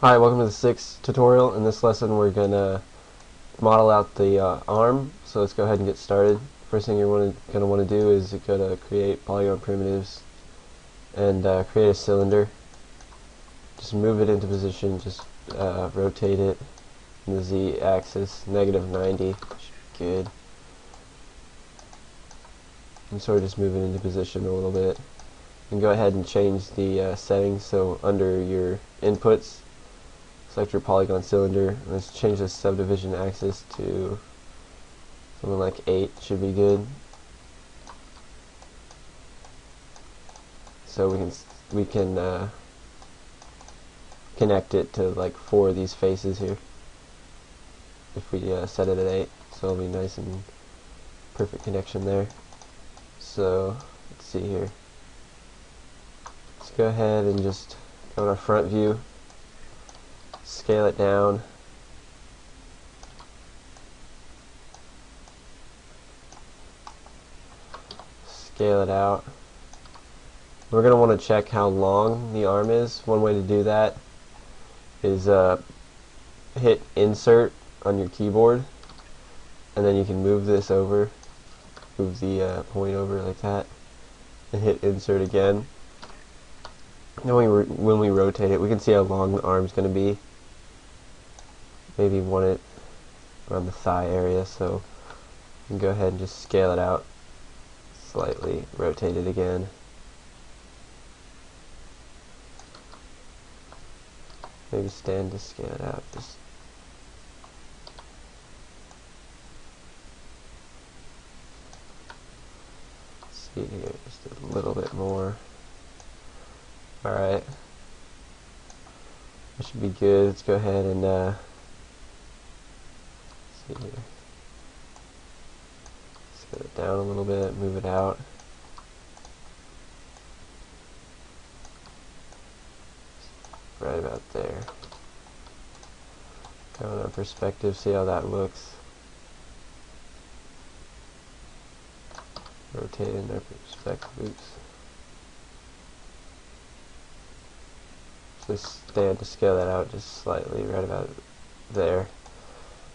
Hi, welcome to the 6th tutorial. In this lesson we're going to model out the arm, so let's go ahead and get started. First thing you're going to want to do is go to create polygon primitives and create a cylinder. Just move it into position, just rotate it in the z-axis, -90, should be good. And sort of just move it into position a little bit. And go ahead and change the settings, so under your inputs, select your polygon cylinder. Let's change the subdivision axis to something like 8, should be good. So we can connect it to like 4 of these faces here if we set it at 8. So it'll be nice and perfect connection there. So let's see here. Let's go ahead and just go to our front view, scale it down, scale it out. We're going to want to check how long the arm is. One way to do that is hit insert on your keyboard, and then you can move this over, move the point over like that, and hit insert again. Then when we rotate it, we can see how long the arm's going to be. Maybe want it around the thigh area, so you can go ahead and just scale it out slightly, rotate it again. Maybe stand to scale it out. Just see here, just a little bit more. Alright, that should be good. Let's go ahead and see here. Scale it down a little bit, move it out. Right about there. Go on our perspective, see how that looks. Rotate in our perspective. Oops. Just stand to scale that out just slightly, right about there.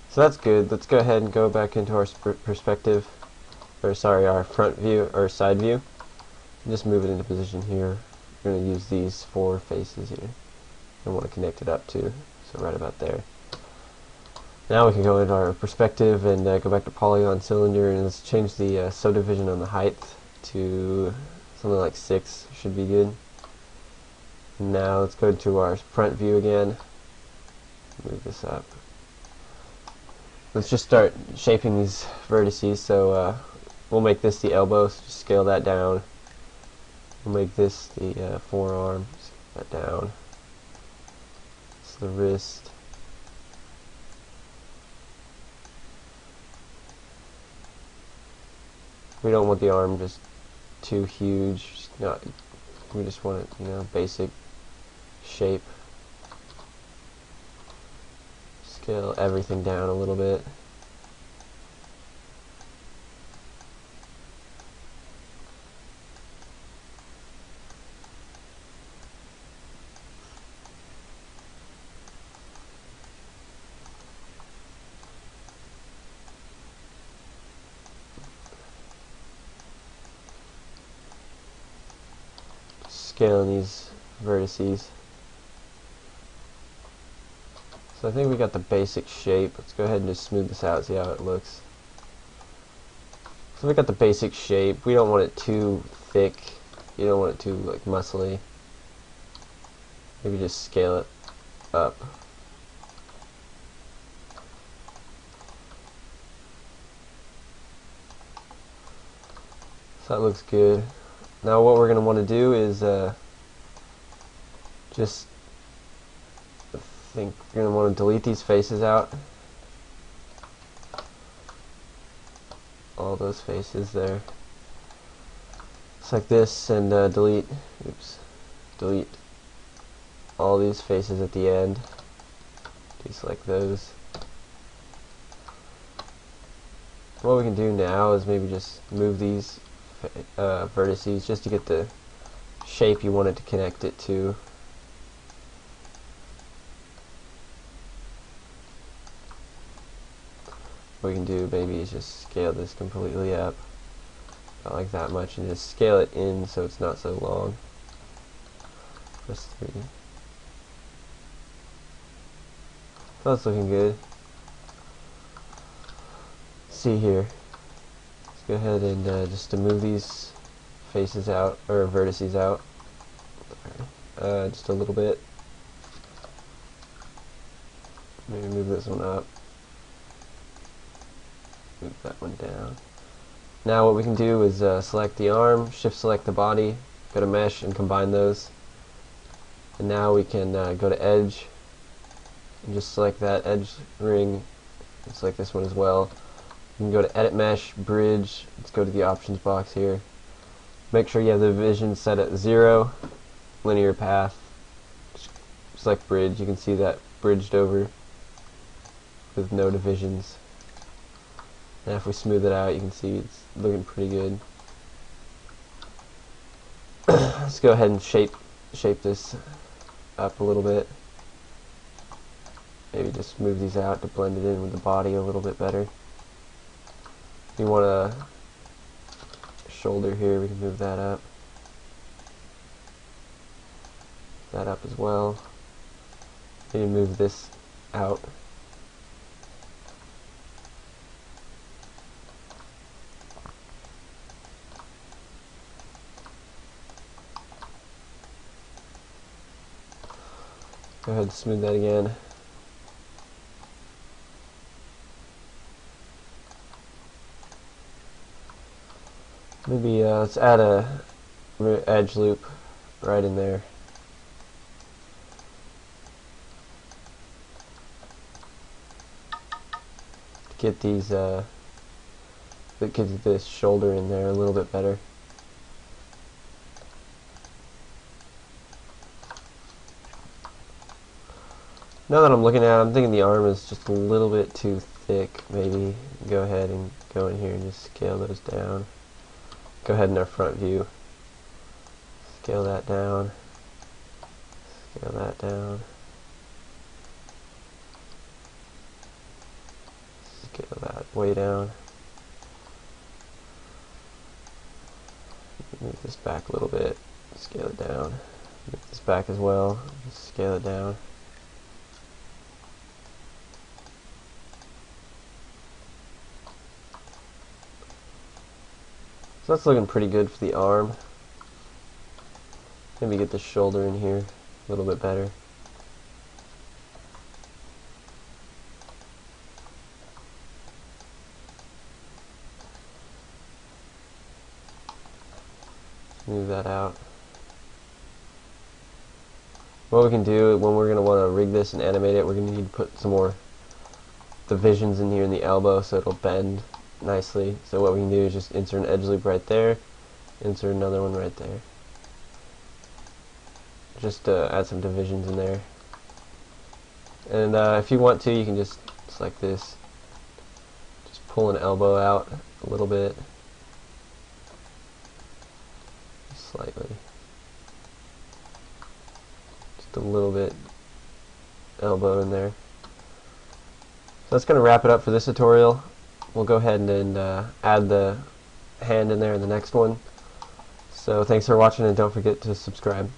So that's good. Let's go ahead and go back into our perspective, or sorry, our front view or side view. And just move it into position here. We're going to use these 4 faces here. I want to connect it up to, so right about there. Now we can go into our perspective and go back to polygon cylinder, and let's change the subdivision on the height to something like 6, should be good. Now let's go to our front view again, move this up. Let's just start shaping these vertices, so we'll make this the elbow, so just scale that down. We'll make this the forearm, scale that down. It's the wrist. We don't want the arm just too huge, we just want it, basic shape. Scale everything down a little bit. Scaling these vertices. So I think we got the basic shape. Let's go ahead and just smooth this out, see how it looks. So we got the basic shape. We don't want it too thick. You don't want it too like muscly. Maybe just scale it up. So that looks good. Now what we're going to want to do is just, I think we're going to want to delete these faces out. All those faces there. Just like this, and delete all these faces at the end. Deselect those. What we can do now is maybe just move these vertices just to get the shape you want it to connect it to. what we can do maybe is just scale this completely up, not like that much, and just scale it in so it's not so long. Press 3. So that's looking good. Let's see here. Let's go ahead and just to move these faces out, or vertices out, just a little bit. Maybe move this one up. Move that one down. Now what we can do is select the arm, shift select the body, go to mesh and combine those. And now we can go to edge and just select that edge ring and select this one as well. You can go to edit mesh, bridge, let's go to the options box here. Make sure you have the division set at 0, linear path, select bridge, you can see that bridged over with no divisions. And if we smooth it out, you can see it's looking pretty good. Let's go ahead and shape this up a little bit. Maybe just move these out to blend it in with the body a little bit better. If you want a shoulder here, we can move that up. That up as well. Maybe move this out. Go ahead and smooth that again. Maybe let's add a edge loop right in there. To get these, get this shoulder in there a little bit better. Now that I'm looking at it, I'm thinking the arm is just a little bit too thick. Maybe go ahead and go in here and just scale those down. Go ahead in our front view. Scale that down. Scale that down. Scale that way down. Move this back a little bit. Scale it down. Move this back as well. Just scale it down. So that's looking pretty good for the arm. Maybe get the shoulder in here a little bit better. Move that out. What we can do when we're going to want to rig this and animate it, we're going to need to put some more divisions in here in the elbow so it'll bend nicely. So what we can do is just insert an edge loop right there, insert another one right there. Just add some divisions in there. And if you want to, you can just select this. Just pull an elbow out a little bit. Slightly. Just a little bit elbow in there. So that's going to wrap it up for this tutorial. We'll go ahead and add the hand in there in the next one. So thanks for watching, and don't forget to subscribe.